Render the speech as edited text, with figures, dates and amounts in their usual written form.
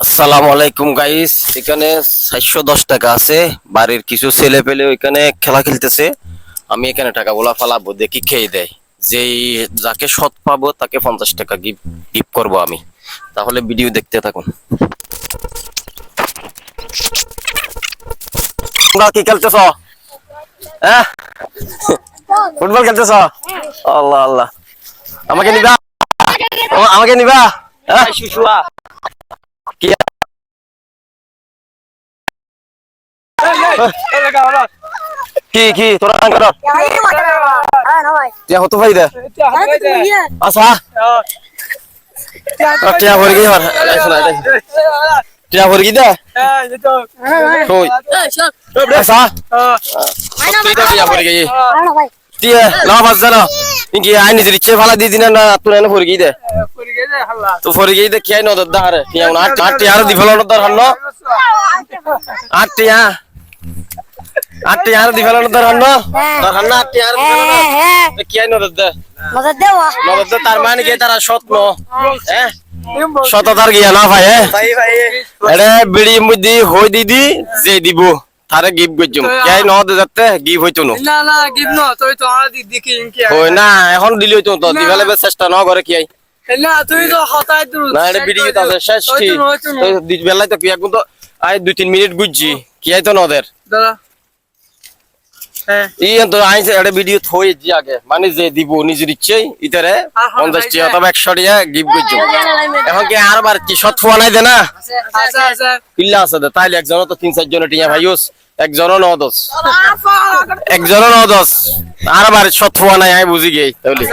আসসালামু আলাইকুম গাইস, এখানে 410 টাকা আছে। বাড়ির কিছু ছেলে পেলে ওইখানে খেলা খেলতেছে। আমি এখানে টাকা বলা ফালাবো, দেখি খেয়ে দেয়। যেই যাকে সৎ পাবো তাকে 50 টাকা গিফট করবো আমি। তাহলে ভিডিও দেখতে থাকুন। তোমরা কি খেলতেছ? হ্যাঁ, ফুটবল খেলতেছ? আল্লাহ আল্লাহ, আমাকে নিবা? আমাকে নিবা? কি কি তোরা হতো ভাই দে আচ্ছা টিয়া ভরে গিয়ে টিয়া ভরে গিয়ে দে আচ্ছা টিয়া ভরে গিয়ে টিয়া না বাজা না কি আই নিজের ইচ্ছে ফালা দিয়ে দিন না তুই এনে ভরে গিয়ে দে তো ভরে গিয়ে দে কি আই নদর দা আরে টিয়া না আট টিয়া আর দিফল নদর হান্ন আট টিয়া আর দিফল নদর হান্ন দর হান্ন আট টিয়া আর কি আই নদর দে নদর দে তার মানে কি তারা স্বপ্ন হ্যাঁ শততার গিয়া না ভাই এরে বিড়ি মুদি হই দিদি যে দিব তারে গিফট গজুম কেই ন দে যাতে গিফট হইতো না না গিফট ন তুই তো আর দেখি কি হই না এখন দিলি হইতো তো দিবালে চেষ্টা ন করে কি আই না তুই তো হতাই দূর না এরে ভিডিও তো শেষ কি তুই দিবেলাই তো কি এখন তো আই 2-3 মিনিট গুজি কি আই তো নদের দাদা হ্যাঁ এই তো আইছে এরে ভিডিও থই জি আগে মানে যে দিব নিজের ইচ্ছে ইতারে 50 টাকা অথবা 100 টাকা গিফট গজুম এখন কি আর বার কি সৎ ফোয়া নাই দে না আচ্ছা আচ্ছা কিল্লা আছে দে তাইলে একজন তো 3-4 জন টিয়া ভাইউস একজনও 9-10 একজনও 9-10 আর বার সৎ ফোয়া নাই আই বুঝি গই তাহলে